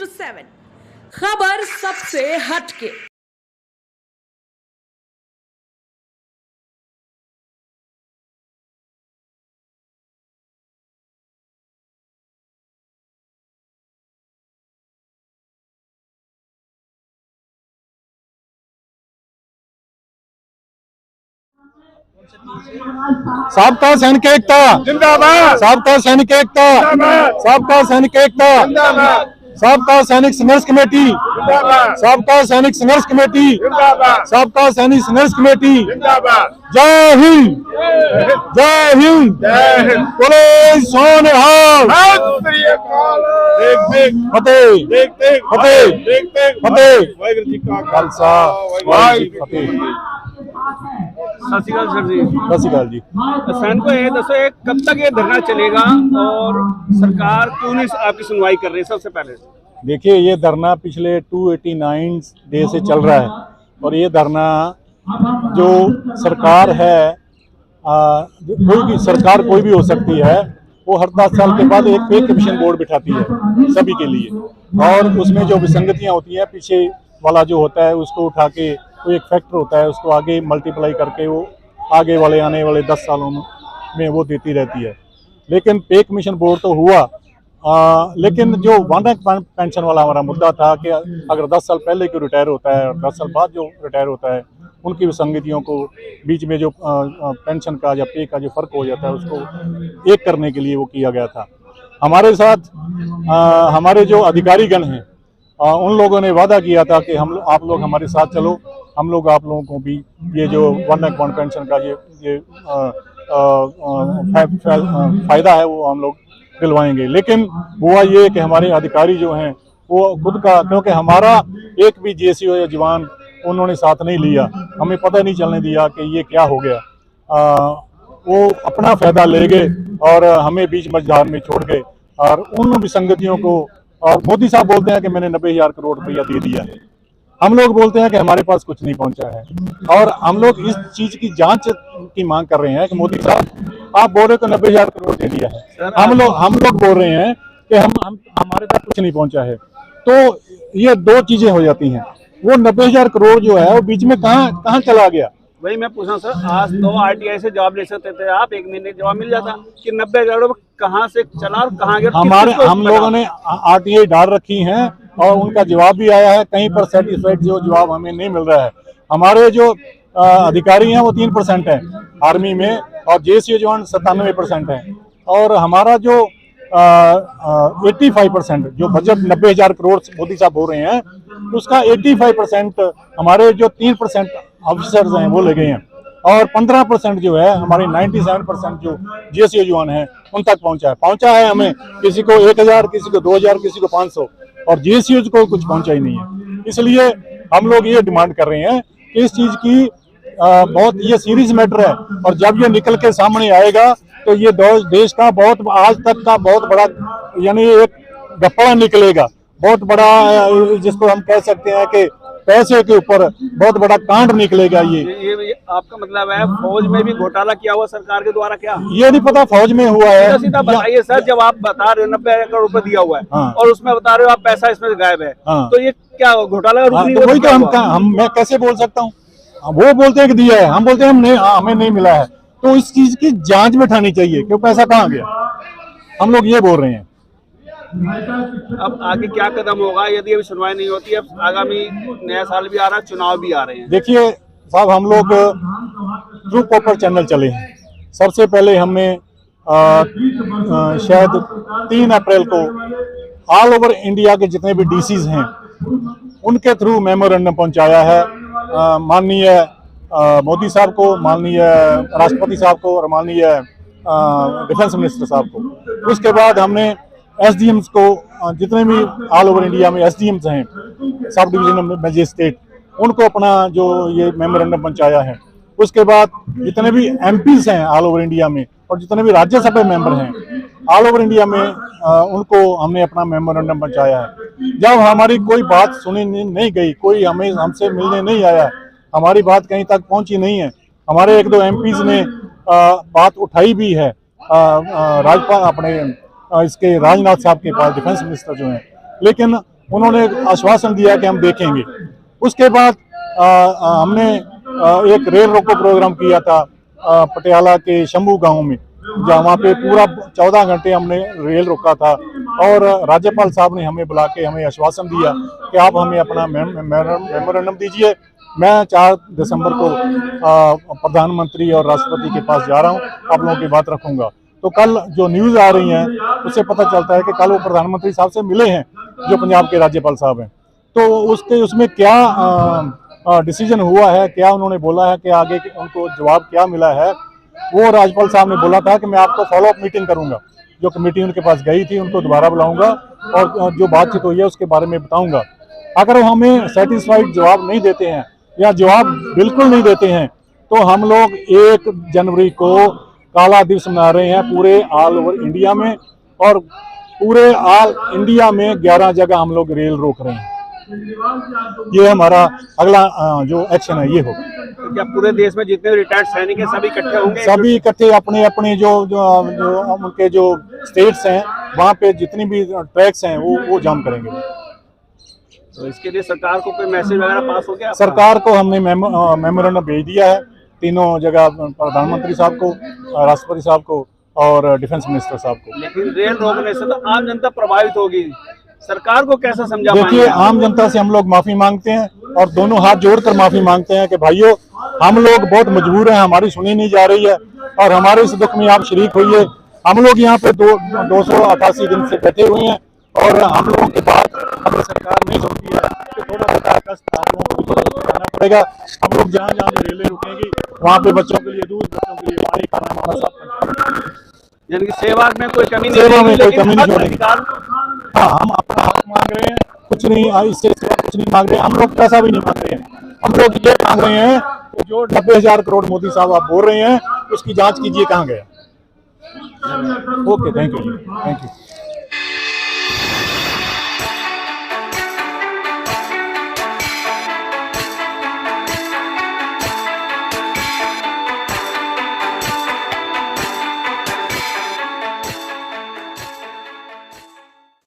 7 खबर सबसे हटके। साबका सैनिक एकता जिंदाबाद, साबका सैनिक एकता साबका सैनिक एकता जिंदाबाद, साबका सैनिक संघर्ष कमेटी जिंदाबाद, साबका सैनिक संघर्ष कमेटी जिंदाबाद, साबका सैनिक संघर्ष कमेटी। जिंदाबाद। जय हिंद, जय हिंद, जय हिंद। बोले सोनिहाल। देख देख फतेह, देख देख फतेह, देख देख फतेह। वाहिगुरू जी का खालसा, वाहिगुरू जी की फतेह। सत श्री अकाल सर जी। सत श्री अकाल जी। सैनिकों ये दसो कब तक ये धरना चलेगा और सरकार क्यों नहीं आपकी सुनवाई कर रही है? सबसे पहले देखिए, ये धरना पिछले 289 डे से चल रहा है और ये धरना जो सरकार है, कोई भी सरकार कोई भी हो सकती है, वो हर 10 साल के बाद एक पे कमीशन बोर्ड बिठाती है सभी के लिए, और उसमें जो विसंगतियां होती हैं, पीछे वाला जो होता है उसको उठा के कोई एक फैक्टर होता है, उसको आगे मल्टीप्लाई करके वो आगे वाले आने वाले 10 सालों में वो देती रहती है। लेकिन पे कमीशन बोर्ड तो हुआ, लेकिन जो वन रैंक पेंशन वाला हमारा मुद्दा था कि अगर 10 साल पहले कोई रिटायर होता है और 10 साल बाद जो रिटायर होता है, उनकी विसंगतियों को बीच में जो पेंशन का या पे का जो फर्क हो जाता है उसको एक करने के लिए वो किया गया था। हमारे साथ हमारे जो अधिकारीगण हैं, उन लोगों ने वादा किया था कि आप लोग हमारे साथ चलो, हम लोग आप लोगों को भी ये जो वन रैंक पेंशन का ये फायदा है वो हम लोग दिलवाएंगे। लेकिन हुआ ये कि हमारे अधिकारी जो हैं वो खुद का, क्योंकि हमारा एक भी जेसीओ या जवान उन्होंने साथ नहीं लिया, हमें पता नहीं चलने दिया कि ये क्या हो गया। वो अपना फायदा ले गए और हमें बीच मझधार में छोड़ गए और उन विसंगतियों को, और मोदी साहब बोलते हैं कि मैंने 90,000 करोड़ रुपया दे दिया है, हम लोग बोलते हैं कि हमारे पास कुछ नहीं पहुंचा है, और हम लोग इस चीज की जांच की मांग कर रहे हैं कि मोदी साहब आप बोल रहे हो 90,000 करोड़ दे दिया है, हम लोग बोल रहे हैं कि हमारे पास कुछ नहीं पहुंचा है। तो ये दो चीजें हो जाती हैं। वो 90,000 करोड़ जो है वो बीच में कहाँ चला गया? वही मैं पूछा सर, आज तो आरटीआई से जवाब ले सकते थे आप, 1 महीने जवाब मिल जाता कि 90,000 कहाँ से चला और कहाँ गया। हम लोगों ने आरटीआई डाल रखी हैं और उनका जवाब भी आया है, कहीं पर सेटिस्फाइड जो जवाब हमें नहीं मिल रहा है। हमारे जो अधिकारी हैं वो 3% है आर्मी में, और जेसीओ जवान 97% है, और हमारा जो 85% जो बजट 90,000 करोड़ मोदी साहब बोल रहे हैं, उसका 85% हमारे जो 3% ऑफिसर्स हैं वो ले गए हैं, और 15% जो है हमारे 97% जो जेसीओ जवान हैं उन तक पहुंचा है हमें, किसी को 1,000, किसी को 2,000, किसी को 500, और जेसीओ को कुछ पहुंचा ही नहीं है। इसलिए हम लोग ये डिमांड कर रहे हैं कि इस चीज की बहुत ये सीरियस मैटर है, और जब ये निकल के सामने आएगा तो ये देश का बहुत आज तक का बहुत बड़ा, यानी एक गप्पा निकलेगा, बहुत बड़ा, जिसको हम कह सकते हैं कि पैसे के ऊपर बहुत बड़ा कांड निकलेगा। ये आपका मतलब है फौज में भी घोटाला किया हुआ सरकार के द्वारा? क्या ये नहीं पता फौज में हुआ है। सीधा बताइए सर, जब आप बता रहे हो 90,000 करोड़ रुपए दिया हुआ है, हाँ, और उसमें बता रहे हो आप पैसा इसमें गायब है, हाँ, तो ये क्या घोटाला? तो वही तो मैं कैसे बोल सकता हूँ? वो बोलते हैं कि दिया है, हम बोलते हैं हमें नहीं मिला है। तो इस चीज की जांच बैठानी चाहिए कि पैसा कहाँ गया, हम लोग ये बोल रहे हैं। अब आगे क्या कदम होगा यदि अभी सुनवाई नहीं होती? अब आगामी नया साल भी आ रहा है, चुनाव भी आ रहे हैं। देखिए साहब, हम लोग ट्रू कॉपर चैनल चले हैं। सबसे पहले हमने शायद 3 अप्रैल को ऑल ओवर इंडिया के जितने भी डीसीज हैं उनके थ्रू मेमोरेंडम पहुंचाया है माननीय मोदी साहब को, माननीय राष्ट्रपति साहब को और माननीय डिफेंस मिनिस्टर साहब को। उसके बाद हमने एसडीएम्स को, जितने भी ऑल ओवर इंडिया में एसडीएम्स हैं, सब डिवीजन मजिस्ट्रेट, उनको अपना जो ये मेमोरेंडम पहुंचाया है। उसके बाद जितने भी एमपीज हैं ऑल ओवर इंडिया में और जितने भी राज्यसभा मेंबर हैं ऑल ओवर इंडिया में, उनको हमने अपना मेमोरेंडम पहुंचाया है। जब हमारी कोई बात सुनी नहीं गई, कोई हमसे मिलने नहीं आया, हमारी बात कहीं तक पहुंची नहीं है, हमारे 1-2 एमपीज ने बात उठाई भी है राज्यपाल अपने इसके राजनाथ साहब के पास, डिफेंस मिनिस्टर जो हैं, लेकिन उन्होंने आश्वासन दिया कि हम देखेंगे। उसके बाद हमने एक रेल रोको प्रोग्राम किया था पटियाला के शंभू गांव में, जहाँ वहाँ पे पूरा 14 घंटे हमने रेल रोका था और राज्यपाल साहब ने हमें बुला के हमें आश्वासन दिया कि आप हमें अपना मेमोरेंडम दीजिए। मैं 4 दिसंबर को प्रधानमंत्री और राष्ट्रपति के पास जा रहा हूँ, आप लोगों की बात रखूंगा। तो कल जो न्यूज़ आ रही हैं उससे पता चलता है कि कल वो प्रधानमंत्री साहब से मिले हैं जो पंजाब के राज्यपाल साहब हैं। तो उसमें क्या डिसीजन हुआ है, क्या उन्होंने बोला है कि आगे उनको जवाब क्या मिला है, वो राज्यपाल साहब ने बोला था कि मैं आपको फॉलोअप मीटिंग करूंगा। जो कमेटी उनके पास गई थी उनको दोबारा बुलाऊंगा और जो बातचीत हुई है उसके बारे में बताऊंगा। अगर वो हमें सेटिस्फाइड जवाब नहीं देते हैं या जवाब बिल्कुल नहीं देते हैं तो हम लोग 1 जनवरी को काला दिवस मना रहे हैं पूरे ऑल ओवर इंडिया में, और पूरे ऑल इंडिया में 11 जगह हम लोग रेल रोक रहे हैं। ये हमारा अगला जो एक्शन है ये होगा। तो क्या पूरे देश में जितने रिटायर्ड सैनिक हैं सभी इकट्ठे होंगे? सभी इकट्ठे अपने अपने जो उनके जो स्टेट्स हैं वहाँ पे जितनी भी ट्रैक्स हैं वो जाम करेंगे। तो इसके लिए सरकार को कोई मैसेज वगैरह पास हो गया? सरकार को हमने मेमोरेंडम भेज दिया है, तीनों जगह, प्रधानमंत्री साहब को, राष्ट्रपति साहब को और डिफेंस मिनिस्टर साहब को। लेकिन रेल रोकने से तो आम जनता प्रभावित होगी, सरकार को कैसा समझा? देखिए, आम जनता से हम लोग माफी मांगते हैं और दोनों हाथ जोड़कर माफी मांगते हैं कि भाइयों हम लोग बहुत मजबूर हैं, हमारी सुनी नहीं जा रही है और हमारे इस दुख में आप शरीक होइए। हम लोग यहाँ पे 288 दिन से बैठे हुए हैं और हम लोगों के बाद हमें सरकार नहीं सुनती है कि थोड़ा सा कष्ट आप लोगों को उठाना पड़ेगा। हम लोग जहाँ जहाँ भी रेलें रुकेंगी वहाँ पे बच्चों के लिए दूध, बच्चों के लिए पानी, खाना वाना सब, यानी कि सेवा में कोई कमी नहीं, सेवा में कोई कमी नहीं होगी। हाँ, हम अपना हक मांग रहे हैं, कुछ नहीं, इससे कुछ नहीं मांग रहे हैं। हम लोग पैसा भी नहीं मांग रहे हैं, हम लोग ये मांग रहे हैं कि जो 90,000 करोड़ मोदी साहब आप बोल रहे हैं उसकी जांच कीजिए कहाँ गया। Okay, thank you.